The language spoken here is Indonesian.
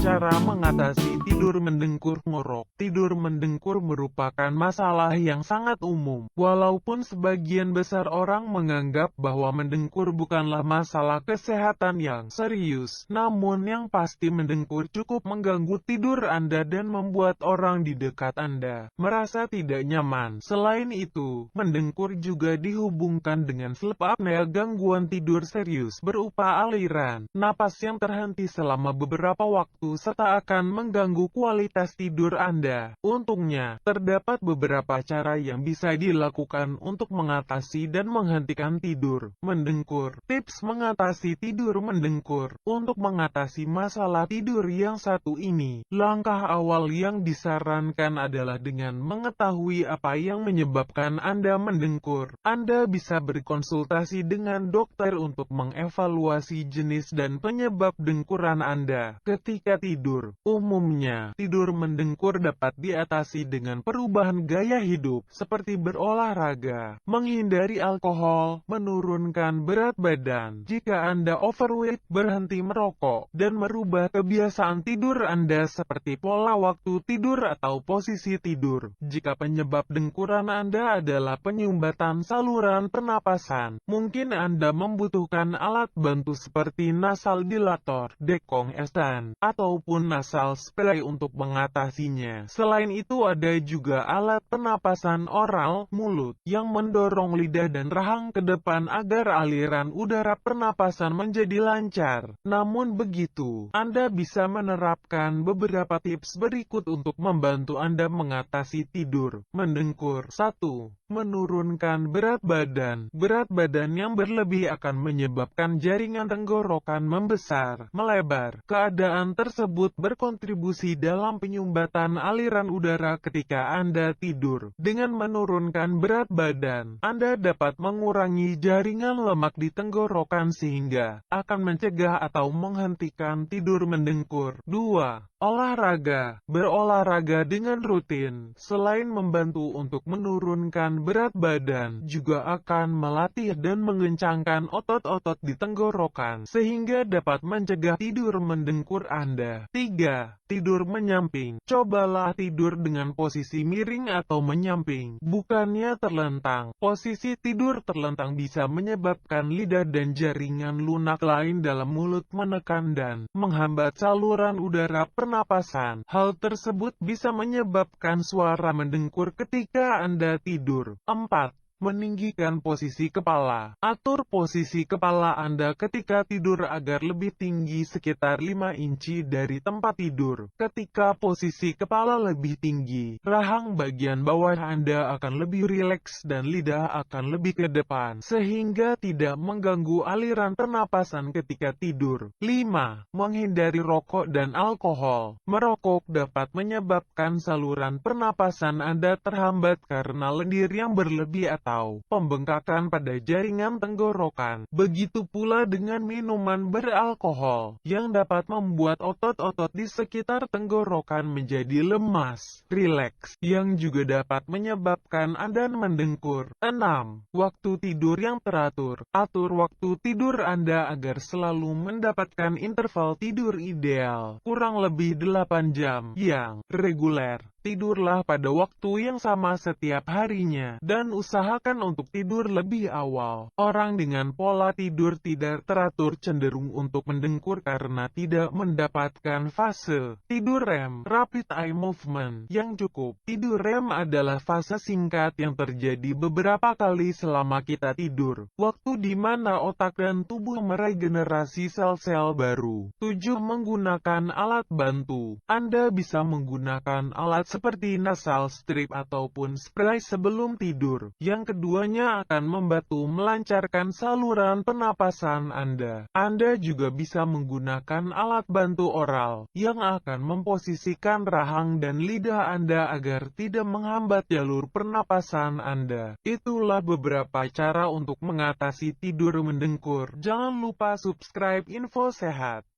Cara mengatasi tidur mendengkur ngorok. Tidur mendengkur merupakan masalah yang sangat umum. Walaupun sebagian besar orang menganggap bahwa mendengkur bukanlah masalah kesehatan yang serius, namun yang pasti mendengkur cukup mengganggu tidur Anda dan membuat orang di dekat Anda merasa tidak nyaman. Selain itu, mendengkur juga dihubungkan dengan sleep apnea, gangguan tidur serius berupa aliran napas yang terhenti selama beberapa waktu serta akan mengganggu kualitas tidur Anda. Untungnya, terdapat beberapa cara yang bisa dilakukan untuk mengatasi dan menghentikan tidur mendengkur. Tips mengatasi tidur mendengkur. Untuk mengatasi masalah tidur yang satu ini, langkah awal yang disarankan adalah dengan mengetahui apa yang menyebabkan Anda mendengkur. Anda bisa berkonsultasi dengan dokter untuk mengevaluasi jenis dan penyebab dengkuran Anda ketika tidur. Umumnya, tidur mendengkur dapat diatasi dengan perubahan gaya hidup, seperti berolahraga, menghindari alkohol, menurunkan berat badan. Jika Anda overweight, berhenti merokok, dan merubah kebiasaan tidur Anda seperti pola waktu tidur atau posisi tidur. Jika penyebab dengkuran Anda adalah penyumbatan saluran pernapasan, mungkin Anda membutuhkan alat bantu seperti nasal dilator, dekongestan, ataupun nasal spray untuk mengatasinya. Selain itu ada juga alat pernapasan oral mulut yang mendorong lidah dan rahang ke depan agar aliran udara pernapasan menjadi lancar. Namun begitu, Anda bisa menerapkan beberapa tips berikut untuk membantu Anda mengatasi tidur mendengkur. 1. Menurunkan berat badan. Berat badan yang berlebih akan menyebabkan jaringan tenggorokan membesar, melebar. Keadaan tersebut berkontribusi dalam penyumbatan aliran udara ketika Anda tidur. Dengan menurunkan berat badan, Anda dapat mengurangi jaringan lemak di tenggorokan sehingga akan mencegah atau menghentikan tidur mendengkur. 2. Olahraga. Berolahraga dengan rutin, selain membantu untuk menurunkan berat badan, juga akan melatih dan mengencangkan otot-otot di tenggorokan, sehingga dapat mencegah tidur mendengkur Anda. 3. Tidur menyamping. Cobalah tidur dengan posisi miring atau menyamping, bukannya terlentang. Posisi tidur terlentang bisa menyebabkan lidah dan jaringan lunak lain dalam mulut menekan dan menghambat saluran udara pernapasan. Hal tersebut bisa menyebabkan suara mendengkur ketika Anda tidur. 4. Meninggikan posisi kepala. Atur posisi kepala Anda ketika tidur agar lebih tinggi sekitar 5 inci dari tempat tidur. Ketika posisi kepala lebih tinggi, rahang bagian bawah Anda akan lebih rileks dan lidah akan lebih ke depan, sehingga tidak mengganggu aliran pernapasan ketika tidur. 5. Menghindari rokok dan alkohol. Merokok dapat menyebabkan saluran pernapasan Anda terhambat karena lendir yang berlebih atau pembengkakan pada jaringan tenggorokan. Begitu pula dengan minuman beralkohol, yang dapat membuat otot-otot di sekitar tenggorokan menjadi lemas, rileks, yang juga dapat menyebabkan Anda mendengkur. 6. Waktu tidur yang teratur. Atur waktu tidur Anda agar selalu mendapatkan interval tidur ideal, kurang lebih 8 jam, yang reguler. Tidurlah pada waktu yang sama setiap harinya, dan usahakan untuk tidur lebih awal. Orang dengan pola tidur tidak teratur cenderung untuk mendengkur karena tidak mendapatkan fase tidur REM, Rapid Eye Movement, yang cukup. Tidur REM adalah fase singkat yang terjadi beberapa kali selama kita tidur, waktu di mana otak dan tubuh meregenerasi sel-sel baru. 7. Menggunakan alat bantu. Anda bisa menggunakan alat seperti nasal strip ataupun spray sebelum tidur. Yang keduanya akan membantu melancarkan saluran pernapasan Anda. Anda juga bisa menggunakan alat bantu oral yang akan memposisikan rahang dan lidah Anda agar tidak menghambat jalur pernapasan Anda. Itulah beberapa cara untuk mengatasi tidur mendengkur. Jangan lupa subscribe Info Sehat.